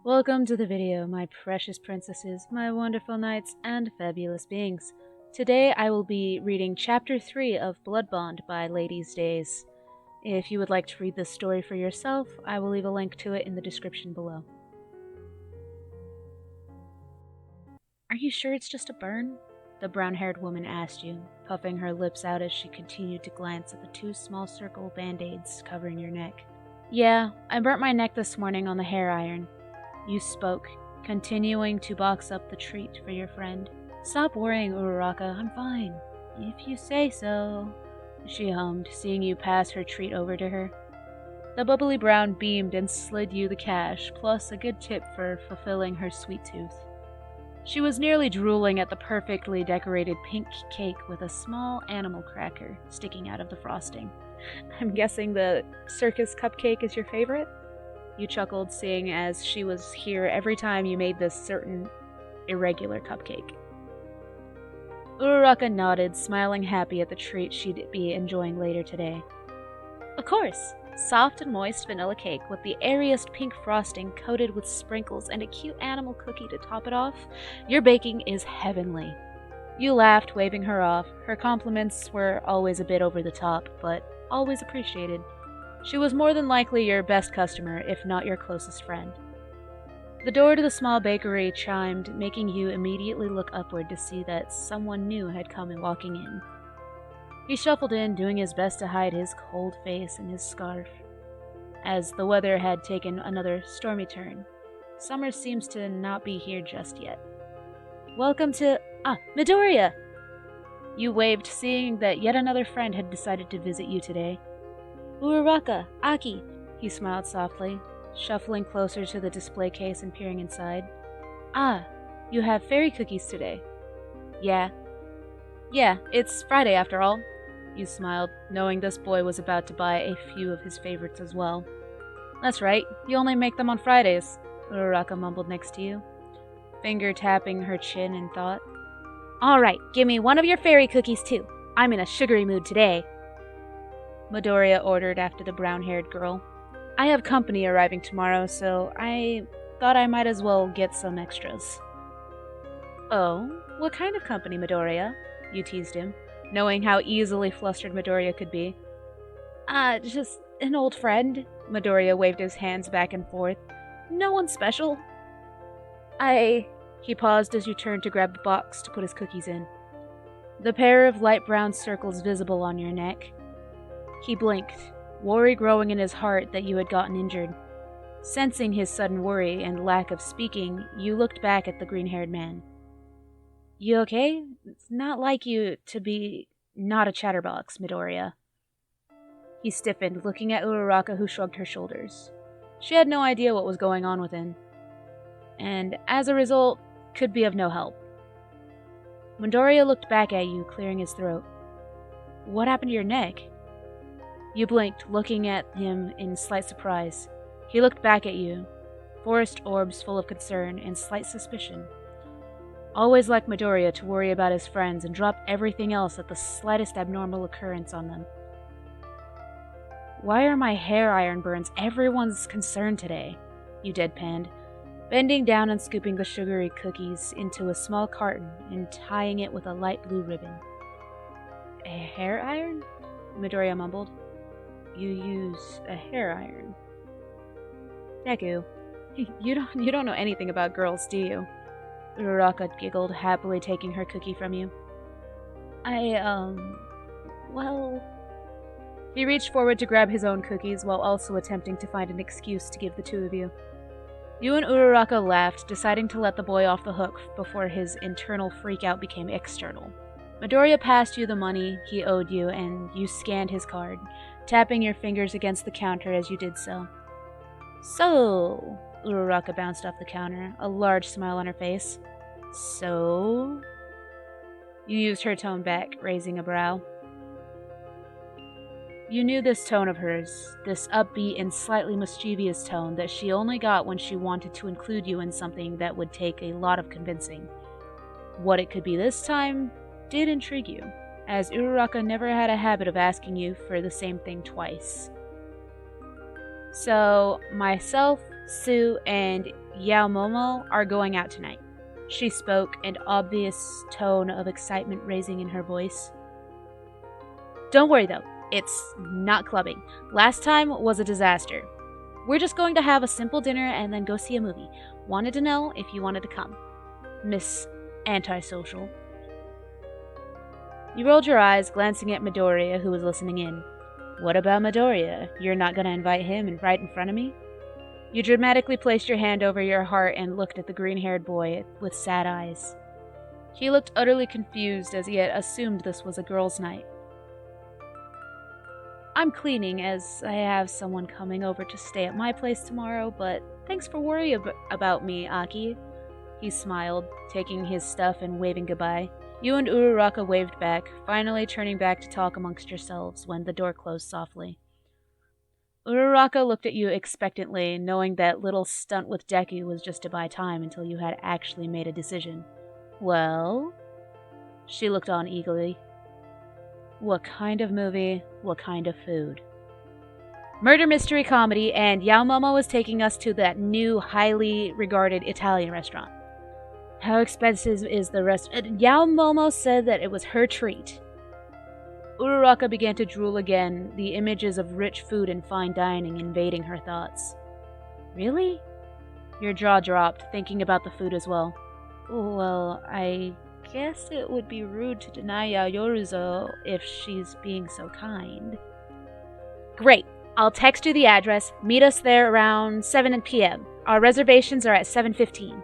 Welcome to the video, my precious princesses, my wonderful knights, and fabulous beings. Today I will be reading Chapter 3 of Blood Bond by Lady's Days. If you would like to read this story for yourself, I will leave a link to it in the description below. Are you sure it's just a burn? The brown-haired woman asked you, puffing her lips out as she continued to glance at the two small circle band-aids covering your neck. Yeah, I burnt my neck this morning on the hair iron. You spoke, continuing to box up the treat for your friend. Stop worrying, Uraraka, I'm fine. If you say so, she hummed, seeing you pass her treat over to her. The bubbly brown beamed and slid you the cash, plus a good tip for fulfilling her sweet tooth. She was nearly drooling at the perfectly decorated pink cake with a small animal cracker sticking out of the frosting. I'm guessing the circus cupcake is your favorite? You chuckled, seeing as she was here every time you made this certain irregular cupcake. Uraraka nodded, smiling happy at the treat she'd be enjoying later today. Of course! Soft and moist vanilla cake with the airiest pink frosting coated with sprinkles and a cute animal cookie to top it off. Your baking is heavenly. You laughed, waving her off. Her compliments were always a bit over the top, but always appreciated. She was more than likely your best customer, if not your closest friend. The door to the small bakery chimed, making you immediately look upward to see that someone new had come and walking in. He shuffled in, doing his best to hide his cold face in his scarf. As the weather had taken another stormy turn, summer seems to not be here just yet. Welcome to... Midoriya! You waved, seeing that yet another friend had decided to visit you today. Uraraka, Aki, he smiled softly, shuffling closer to the display case and peering inside. Ah, you have fairy cookies today. Yeah, it's Friday after all. You smiled, knowing this boy was about to buy a few of his favorites as well. That's right, you only make them on Fridays, Uraraka mumbled next to you, finger tapping her chin in thought. Alright, give me one of your fairy cookies too. I'm in a sugary mood today. Midoriya ordered after the brown-haired girl. I have company arriving tomorrow, so I thought I might as well get some extras. Oh, what kind of company, Midoriya? You teased him, knowing how easily flustered Midoriya could be. Just an old friend. Midoriya waved his hands back and forth. No one special. He paused as you turned to grab the box to put his cookies in. The pair of light brown circles visible on your neck. He blinked, worry growing in his heart that you had gotten injured. Sensing his sudden worry and lack of speaking, you looked back at the green-haired man. You okay? It's not like you to be not a chatterbox, Midoriya. He stiffened, looking at Uraraka, who shrugged her shoulders. She had no idea what was going on with him, and as a result, could be of no help. Midoriya looked back at you, clearing his throat. What happened to your neck? You blinked, looking at him in slight surprise. He looked back at you, forest orbs full of concern and slight suspicion. Always like Midoriya to worry about his friends and drop everything else at the slightest abnormal occurrence on them. Why are my hair iron burns everyone's concern today? You deadpanned, bending down and scooping the sugary cookies into a small carton and tying it with a light blue ribbon. A hair iron? Midoriya mumbled. You use a hair iron. Deku, you don't know anything about girls, do you? Uraraka giggled, happily taking her cookie from you. Well... He reached forward to grab his own cookies while also attempting to find an excuse to give the two of you. You and Uraraka laughed, deciding to let the boy off the hook before his internal freak-out became external. Midoriya passed you the money he owed you, and you scanned his card, tapping your fingers against the counter as you did so. So... Uraraka bounced off the counter, a large smile on her face. So... You used her tone back, raising a brow. You knew this tone of hers, this upbeat and slightly mischievous tone that she only got when she wanted to include you in something that would take a lot of convincing. What it could be this time did intrigue you, as Uraraka never had a habit of asking you for the same thing twice. So, myself, Sue, and Yaomomo are going out tonight. She spoke, an obvious tone of excitement raising in her voice. Don't worry though, it's not clubbing. Last time was a disaster. We're just going to have a simple dinner and then go see a movie. Wanted to know if you wanted to come. Miss Antisocial. You rolled your eyes, glancing at Midoriya, who was listening in. What about Midoriya? You're not going to invite him right in front of me? You dramatically placed your hand over your heart and looked at the green-haired boy with sad eyes. He looked utterly confused as he had assumed this was a girls' night. I'm cleaning as I have someone coming over to stay at my place tomorrow, but thanks for worrying about me, Aki. He smiled, taking his stuff and waving goodbye. You and Uraraka waved back, finally turning back to talk amongst yourselves when the door closed softly. Uraraka looked at you expectantly, knowing that little stunt with Deku was just to buy time until you had actually made a decision. Well? She looked on eagerly. What kind of movie? What kind of food? Murder mystery comedy, and Yaomomo is taking us to that new, highly regarded Italian restaurant. How expensive is the restaurant? Yaomomo said that it was her treat. Uraraka began to drool again, the images of rich food and fine dining invading her thoughts. Really? Your jaw dropped, thinking about the food as well. Well, I guess it would be rude to deny Yaoyorozu if she's being so kind. Great. I'll text you the address. Meet us there around 7 p.m. Our reservations are at 7:15.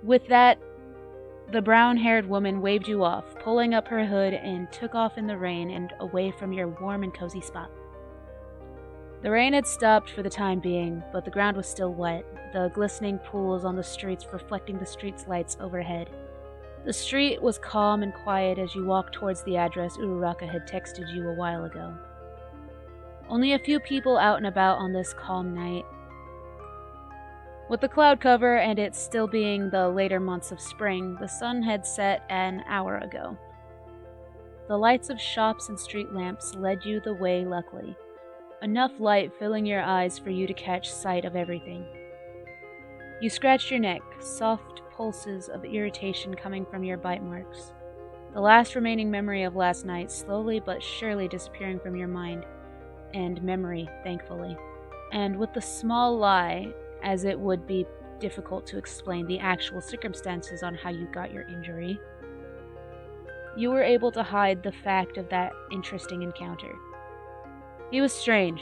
With that, the brown-haired woman waved you off, pulling up her hood and took off in the rain and away from your warm and cozy spot. The rain had stopped for the time being, but the ground was still wet, the glistening pools on the streets reflecting the street's lights overhead. The street was calm and quiet as you walked towards the address Uraraka had texted you a while ago. Only a few people out and about on this calm night. With the cloud cover and it still being the later months of spring, the sun had set an hour ago. The lights of shops and street lamps led you the way luckily, enough light filling your eyes for you to catch sight of everything. You scratched your neck, soft pulses of irritation coming from your bite marks. The last remaining memory of last night slowly but surely disappearing from your mind, and memory, thankfully. And with the small lie, as it would be difficult to explain the actual circumstances on how you got your injury, you were able to hide the fact of that interesting encounter. He was strange.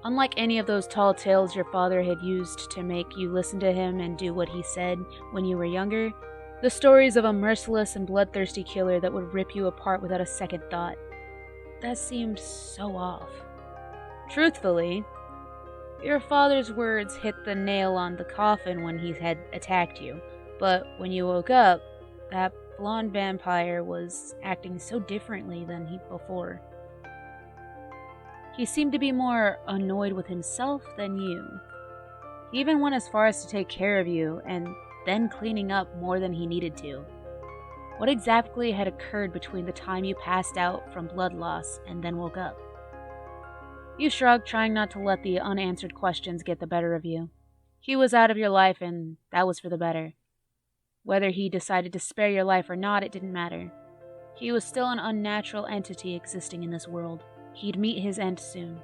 Unlike any of those tall tales your father had used to make you listen to him and do what he said when you were younger, the stories of a merciless and bloodthirsty killer that would rip you apart without a second thought. That seemed so off. Truthfully, your father's words hit the nail on the coffin when he had attacked you, but when you woke up, that blonde vampire was acting so differently than before. He seemed to be more annoyed with himself than you. He even went as far as to take care of you, and then cleaning up more than he needed to. What exactly had occurred between the time you passed out from blood loss and then woke up? You shrugged, trying not to let the unanswered questions get the better of you. He was out of your life, and that was for the better. Whether he decided to spare your life or not, it didn't matter. He was still an unnatural entity existing in this world. He'd meet his end soon.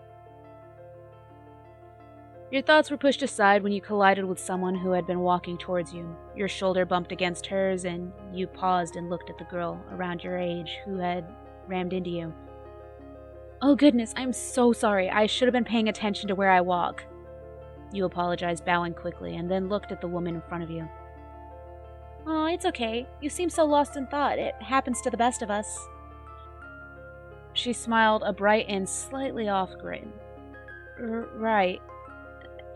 Your thoughts were pushed aside when you collided with someone who had been walking towards you. Your shoulder bumped against hers, and you paused and looked at the girl around your age who had rammed into you. Oh goodness, I'm so sorry. I should have been paying attention to where I walk. You apologized, bowing quickly, and then looked at the woman in front of you. Oh, it's okay. You seem so lost in thought. It happens to the best of us. She smiled, a bright and slightly off grin. Right.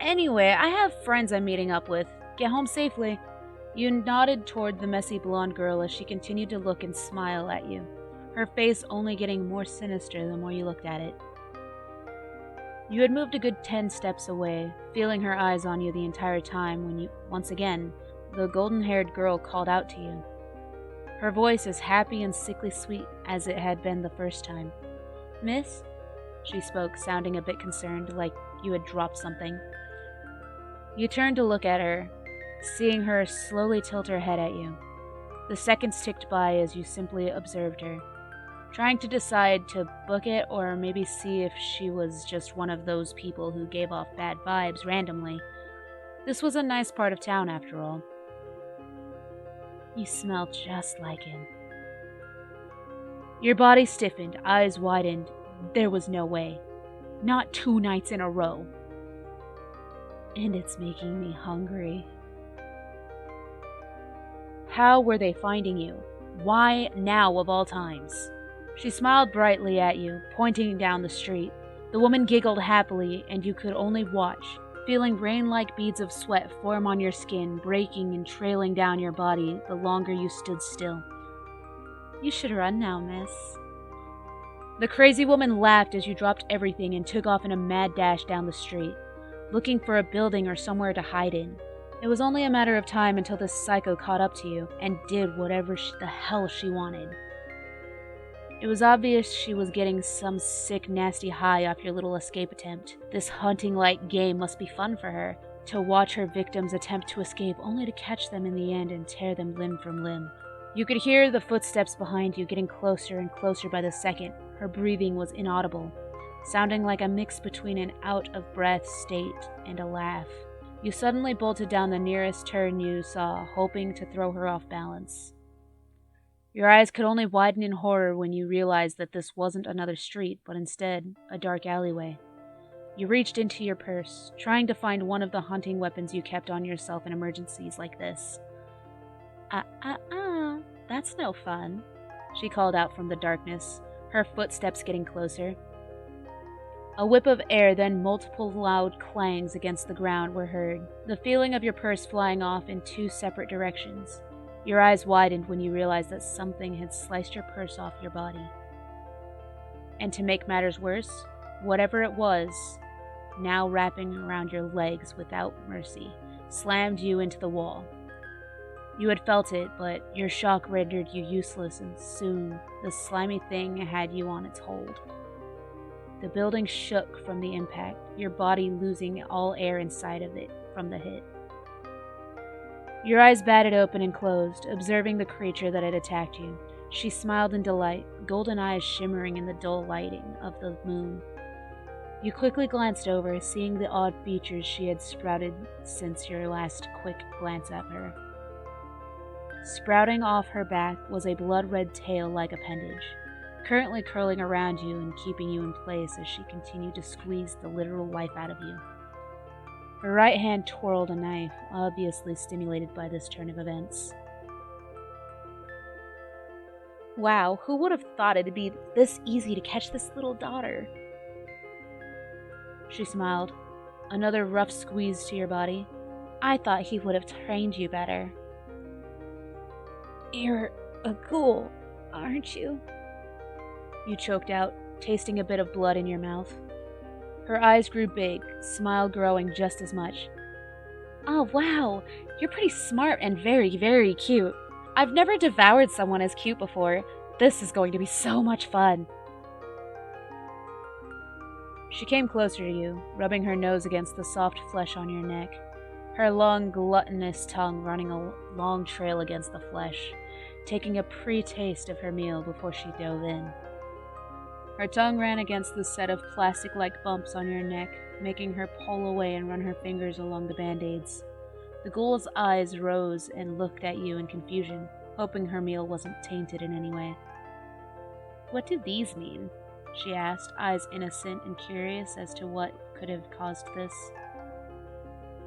Anyway, I have friends I'm meeting up with. Get home safely. You nodded toward the messy blonde girl as she continued to look and smile at you, her face only getting more sinister the more you looked at it. You had moved a good 10 steps away, feeling her eyes on you the entire time when you, once again, the golden-haired girl called out to you. Her voice as happy and sickly sweet as it had been the first time. Miss? She spoke, sounding a bit concerned, like you had dropped something. You turned to look at her, seeing her slowly tilt her head at you. The seconds ticked by as you simply observed her, trying to decide to book it or maybe see if she was just one of those people who gave off bad vibes randomly. This was a nice part of town after all. You smell just like him. Your body stiffened, eyes widened. There was no way. Not 2 nights in a row. And it's making me hungry. How were they finding you? Why now of all times? She smiled brightly at you, pointing down the street. The woman giggled happily, and you could only watch, feeling rain-like beads of sweat form on your skin, breaking and trailing down your body the longer you stood still. You should run now, miss. The crazy woman laughed as you dropped everything and took off in a mad dash down the street, looking for a building or somewhere to hide in. It was only a matter of time until this psycho caught up to you and did whatever the hell she wanted. It was obvious she was getting some sick, nasty high off your little escape attempt. This hunting-like game must be fun for her, to watch her victims attempt to escape only to catch them in the end and tear them limb from limb. You could hear the footsteps behind you getting closer and closer by the second. Her breathing was inaudible, sounding like a mix between an out-of-breath state and a laugh. You suddenly bolted down the nearest turn you saw, hoping to throw her off balance. Your eyes could only widen in horror when you realized that this wasn't another street, but instead a dark alleyway. You reached into your purse, trying to find one of the hunting weapons you kept on yourself in emergencies like this. That's no fun, she called out from the darkness, her footsteps getting closer. A whip of air, then multiple loud clangs against the ground were heard, the feeling of your purse flying off in 2 separate directions. Your eyes widened when you realized that something had sliced your purse off your body. And to make matters worse, whatever it was, now wrapping around your legs without mercy, slammed you into the wall. You had felt it, but your shock rendered you useless, and soon the slimy thing had you on its hold. The building shook from the impact, your body losing all air inside of it from the hit. Your eyes batted open and closed, observing the creature that had attacked you. She smiled in delight, golden eyes shimmering in the dull lighting of the moon. You quickly glanced over, seeing the odd features she had sprouted since your last quick glance at her. Sprouting off her back was a blood-red tail-like appendage, currently curling around you and keeping you in place as she continued to squeeze the literal life out of you. Her right hand twirled a knife, obviously stimulated by this turn of events. Wow, who would have thought it'd be this easy to catch this little daughter? She smiled. Another rough squeeze to your body. I thought he would have trained you better. You're a ghoul, aren't you? You choked out, tasting a bit of blood in your mouth. Her eyes grew big, smile growing just as much. Oh wow, you're pretty smart and very, very cute. I've never devoured someone as cute before. This is going to be so much fun. She came closer to you, rubbing her nose against the soft flesh on your neck, her long, gluttonous tongue running a long trail against the flesh, taking a pre-taste of her meal before she dove in. Her tongue ran against the set of plastic-like bumps on your neck, making her pull away and run her fingers along the band-aids. The ghoul's eyes rose and looked at you in confusion, hoping her meal wasn't tainted in any way. What do these mean? She asked, eyes innocent and curious as to what could have caused this.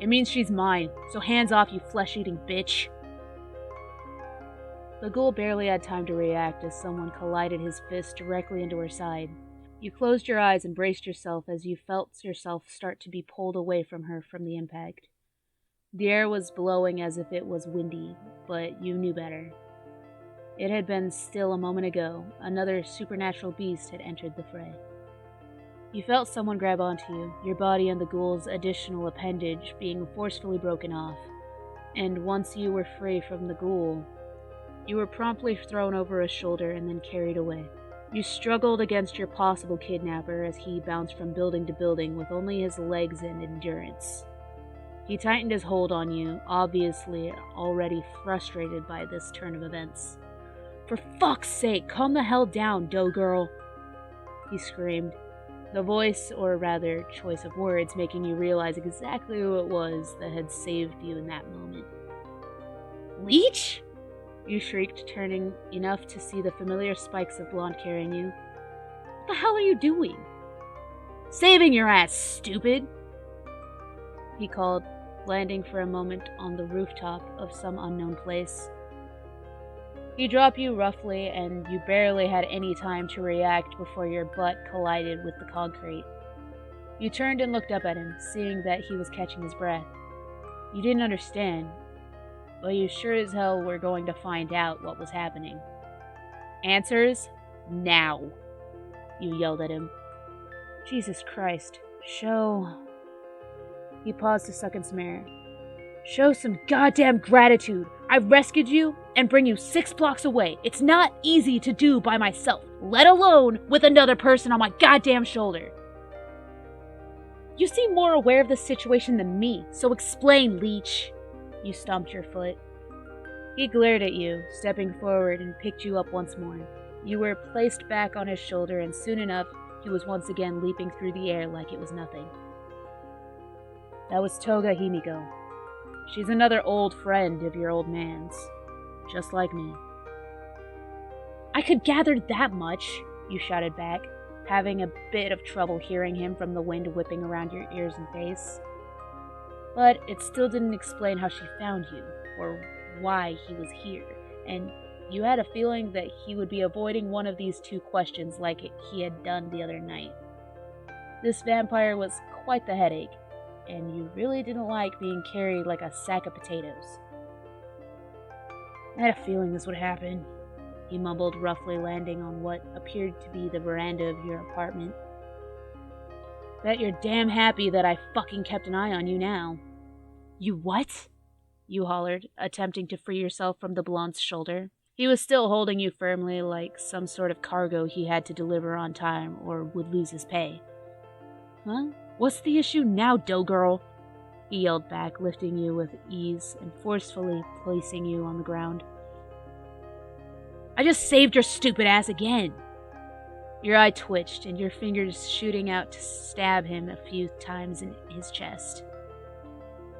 It means she's mine, so hands off, you flesh-eating bitch! The ghoul barely had time to react as someone collided his fist directly into her side. You closed your eyes and braced yourself as you felt yourself start to be pulled away from her from the impact. The air was blowing as if it was windy, but you knew better. It had been still a moment ago. Another supernatural beast had entered the fray. You felt someone grab onto you, your body and the ghoul's additional appendage being forcefully broken off. And once you were free from the ghoul, you were promptly thrown over a shoulder and then carried away. You struggled against your possible kidnapper as he bounced from building to building with only his legs and endurance. He tightened his hold on you, obviously already frustrated by this turn of events. "For fuck's sake, calm the hell down, dough girl," he screamed, the voice, or rather choice of words, making you realize exactly who it was that had saved you in that moment. "Leech?" you shrieked, turning enough to see the familiar spikes of blonde hair in you. "What the hell are you doing?" "Saving your ass, stupid!" he called, landing for a moment on the rooftop of some unknown place. He dropped you roughly, and you barely had any time to react before your butt collided with the concrete. You turned and looked up at him, seeing that he was catching his breath. You didn't understand, but you sure as hell were going to find out what was happening. "Answers? Now!" you yelled at him. "Jesus Christ, show..." He paused to suck in some air. "Show some goddamn gratitude. I rescued you and bring you 6 blocks away. It's not easy to do by myself, let alone with another person on my goddamn shoulder." "You seem more aware of the situation than me, so explain, Leech." You stomped your foot. He glared at you, stepping forward, and picked you up once more. You were placed back on his shoulder, and soon enough, he was once again leaping through the air like it was nothing. "That was Toga Himiko. She's another old friend of your old man's, just like me." "I could gather that much," you shouted back, having a bit of trouble hearing him from the wind whipping around your ears and face. But it still didn't explain how she found you, or why he was here, and you had a feeling that he would be avoiding one of these two questions like he had done the other night. This vampire was quite the headache, and you really didn't like being carried like a sack of potatoes. "I had a feeling this would happen," he mumbled, roughly landing on what appeared to be the veranda of your apartment. "Bet you're damn happy that I fucking kept an eye on you now." "You what?" you hollered, attempting to free yourself from the blonde's shoulder. He was still holding you firmly like some sort of cargo he had to deliver on time or would lose his pay. "Huh? What's the issue now, dough girl?" he yelled back, lifting you with ease and forcefully placing you on the ground. "I just saved your stupid ass again." Your eye twitched, and your fingers shooting out to stab him a few times in his chest.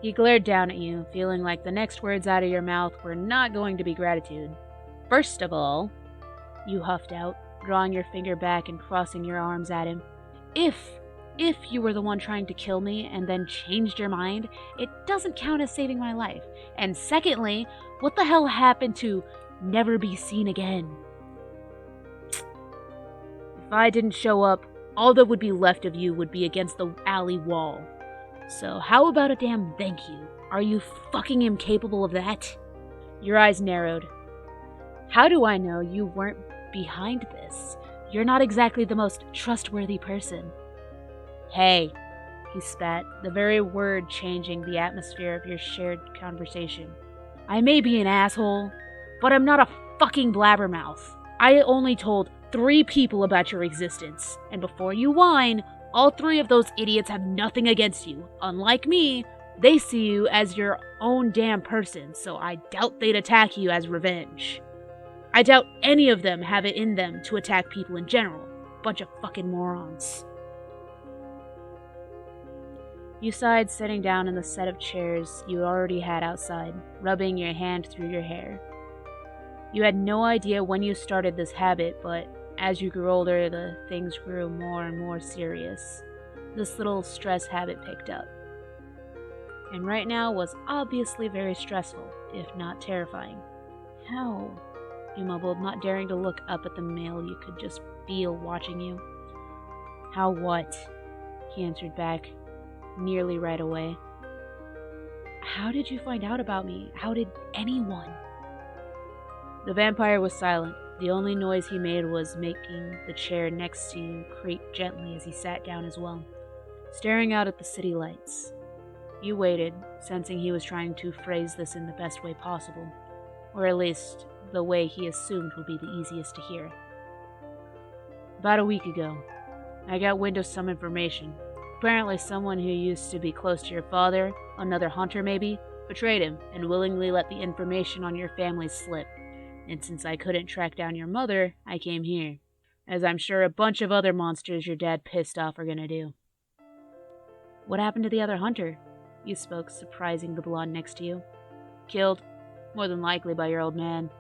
He glared down at you, feeling like the next words out of your mouth were not going to be gratitude. "First of all," you huffed out, drawing your finger back and crossing your arms at him, If you were the one trying to kill me and then changed your mind, it doesn't count as saving my life. And secondly, what the hell happened to never be seen again?" "If I didn't show up, all that would be left of you would be against the alley wall. So how about a damn thank you? Are you fucking incapable of that?" Your eyes narrowed. "How do I know you weren't behind this? You're not exactly the most trustworthy person." "Hey," he spat, the very word changing the atmosphere of your shared conversation. "I may be an asshole, but I'm not a fucking blabbermouth. I only told 3 people about your existence, and before you whine, all 3 of those idiots have nothing against you. Unlike me, they see you as your own damn person, so I doubt they'd attack you as revenge. I doubt any of them have it in them to attack people in general. Bunch of fucking morons." You sighed, sitting down in the set of chairs you already had outside, rubbing your hand through your hair. You had no idea when you started this habit, but as you grew older, the things grew more and more serious. This little stress habit picked up. And right now was obviously very stressful, if not terrifying. "How?" you mumbled, not daring to look up at the male you could just feel watching you. "How what?" he answered back, nearly right away. "How did you find out about me? How did anyone?" The vampire was silent. The only noise he made was making the chair next to you creak gently as he sat down as well, staring out at the city lights. You waited, sensing he was trying to phrase this in the best way possible, or at least the way he assumed would be the easiest to hear. "About a week ago, I got wind of some information. Apparently someone who used to be close to your father, another hunter maybe, betrayed him and willingly let the information on your family slip. And since I couldn't track down your mother, I came here. As I'm sure a bunch of other monsters your dad pissed off are gonna do. What happened to the other hunter? You spoke, surprising the blonde next to you. Killed. More than likely by your old man.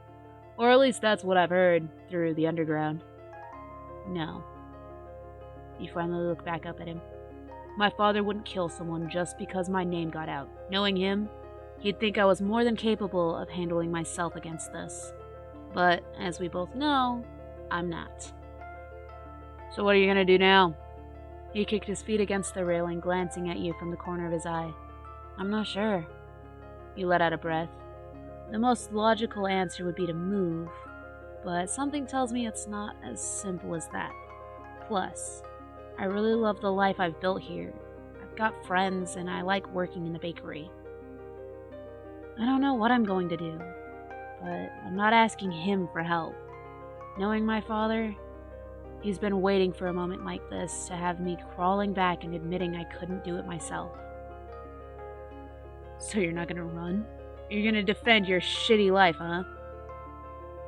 Or at least that's what I've heard, through the underground. No. You finally look back up at him. My father wouldn't kill someone just because my name got out. Knowing him, he'd think I was more than capable of handling myself against this. But, as we both know, I'm not. So what are you gonna do now? He kicked his feet against the railing, glancing at you from the corner of his eye. I'm not sure. You let out a breath. The most logical answer would be to move, but something tells me it's not as simple as that. Plus, I really love the life I've built here. I've got friends, and I like working in the bakery. I don't know what I'm going to do, but I'm not asking him for help. Knowing my father, he's been waiting for a moment like this to have me crawling back and admitting I couldn't do it myself. So you're not gonna run? You're gonna defend your shitty life, huh?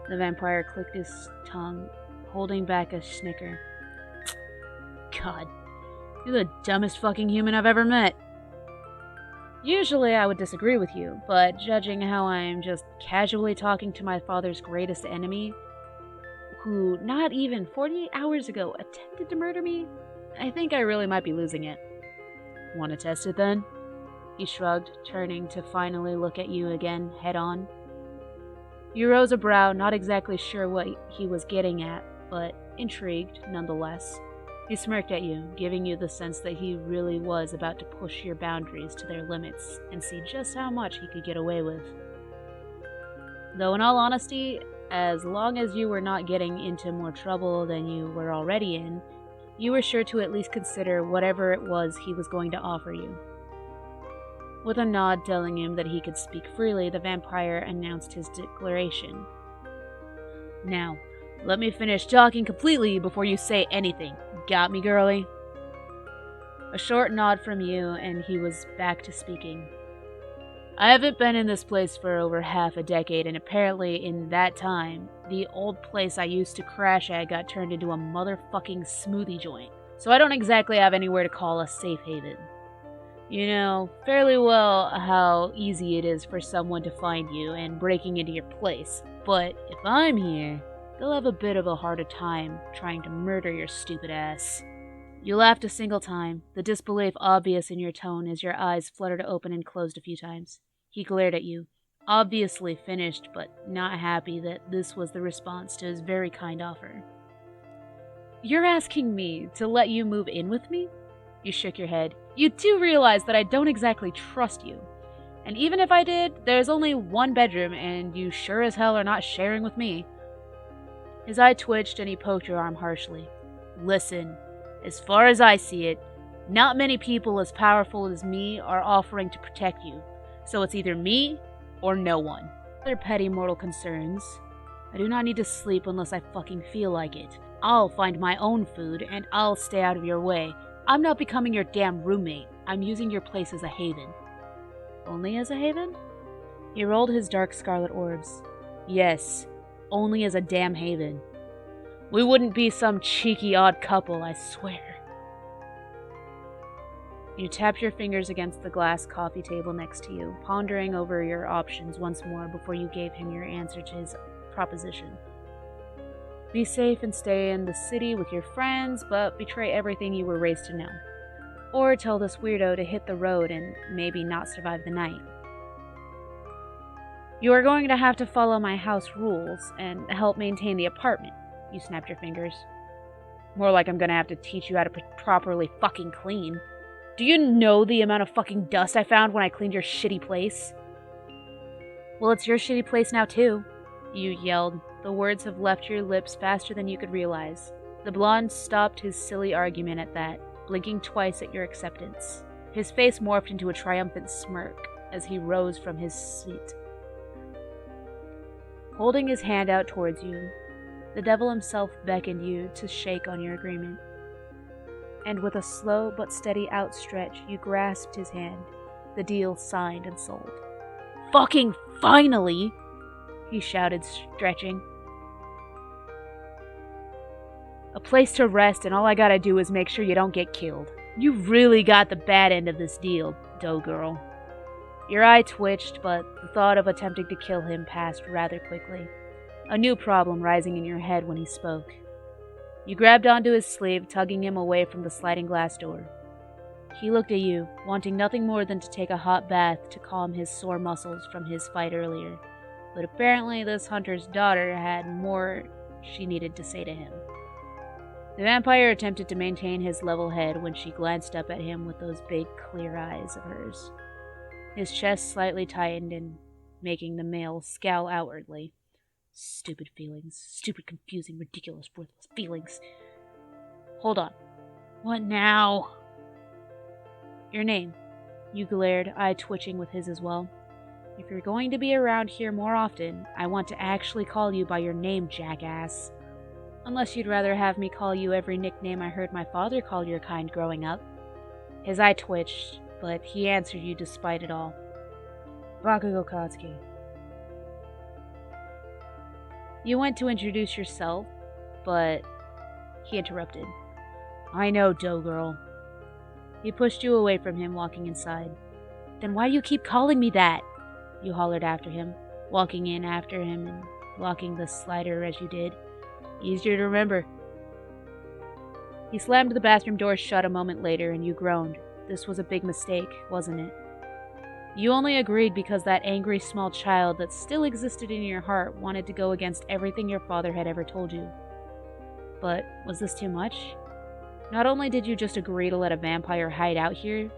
The vampire clicked his tongue, holding back a snicker. God, you're the dumbest fucking human I've ever met. Usually I would disagree with you, but judging how I'm just casually talking to my father's greatest enemy, who not even 48 hours ago attempted to murder me, I think I really might be losing it. Want to test it then? He shrugged, turning to finally look at you again, head on. You rose a brow, not exactly sure what he was getting at, but intrigued nonetheless. He smirked at you, giving you the sense that he really was about to push your boundaries to their limits and see just how much he could get away with. Though in all honesty, as long as you were not getting into more trouble than you were already in, you were sure to at least consider whatever it was he was going to offer you. With a nod telling him that he could speak freely, the vampire announced his declaration. Now, let me finish talking completely before you say anything. Got me, girlie? A short nod from you, and he was back to speaking. I haven't been in this place for over half a decade, and apparently in that time, the old place I used to crash at got turned into a motherfucking smoothie joint. So I don't exactly have anywhere to call a safe haven. You know fairly well how easy it is for someone to find you and breaking into your place, but if I'm here, they'll have a bit of a harder time trying to murder your stupid ass. You laughed a single time, the disbelief obvious in your tone as your eyes fluttered open and closed a few times. He glared at you, obviously finished but not happy that this was the response to his very kind offer. You're asking me to let you move in with me? You shook your head. You do realize that I don't exactly trust you. And even if I did, there's only one bedroom, and you sure as hell are not sharing with me. His eye twitched and he poked your arm harshly. Listen, as far as I see it, not many people as powerful as me are offering to protect you. So it's either me or no one. Other petty mortal concerns. I do not need to sleep unless I fucking feel like it. I'll find my own food and I'll stay out of your way. I'm not becoming your damn roommate. I'm using your place as a haven. Only as a haven? He rolled his dark scarlet orbs. Yes, only as a damn haven. We wouldn't be some cheeky odd couple, I swear. You tapped your fingers against the glass coffee table next to you, pondering over your options once more before you gave him your answer to his proposition. Be safe and stay in the city with your friends, but betray everything you were raised to know. Or tell this weirdo to hit the road and maybe not survive the night. You are going to have to follow my house rules and help maintain the apartment. You snapped your fingers. More like I'm gonna have to teach you how to properly fucking clean. Do you know the amount of fucking dust I found when I cleaned your shitty place? Well, it's your shitty place now too, you yelled. The words have left your lips faster than you could realize. The blonde stopped his silly argument at that, blinking twice at your acceptance. His face morphed into a triumphant smirk as he rose from his seat. Holding his hand out towards you, the devil himself beckoned you to shake on your agreement. and with a slow but steady outstretch, you grasped his hand. The deal signed and sold. "Fucking finally!" he shouted, stretching. "A place to rest, and all I gotta do is make sure you don't get killed. You really got the bad end of this deal, dough girl." Your eye twitched, but the thought of attempting to kill him passed rather quickly, a new problem rising in your head when he spoke. You grabbed onto his sleeve, tugging him away from the sliding glass door. He looked at you, wanting nothing more than to take a hot bath to calm his sore muscles from his fight earlier, but apparently this hunter's daughter had more she needed to say to him. The vampire attempted to maintain his level head when she glanced up at him with those big, clear eyes of hers. His chest slightly tightened, and making the male scowl outwardly. Stupid feelings. Stupid, confusing, ridiculous, worthless feelings. "Hold on. What now?" "Your name." You glared, eye twitching with his as well. "If you're going to be around here more often, I want to actually call you by your name, jackass. Unless you'd rather have me call you every nickname I heard my father call your kind growing up." His eye twitched, but he answered you despite it all. "Bakugou Katsuki." You went to introduce yourself, but he interrupted. "I know, dough girl." He pushed you away from him, walking inside. "Then why do you keep calling me that?" You hollered after him, walking in after him and locking the slider as you did. "Easier to remember." He slammed the bathroom door shut a moment later, and you groaned. This was a big mistake, wasn't it? You only agreed because that angry small child that still existed in your heart wanted to go against everything your father had ever told you. But was this too much? Not only did you just agree to let a vampire hide out here,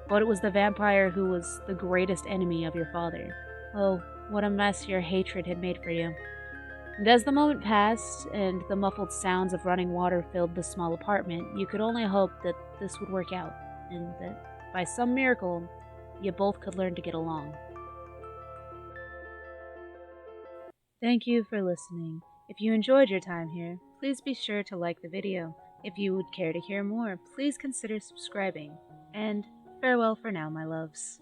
but it was the vampire who was the greatest enemy of your father. Oh, what a mess your hatred had made for you. And as the moment passed, and the muffled sounds of running water filled the small apartment, you could only hope that this would work out, and that, by some miracle, you both could learn to get along. Thank you for listening. If you enjoyed your time here, please be sure to like the video. If you would care to hear more, please consider subscribing. And farewell for now, my loves.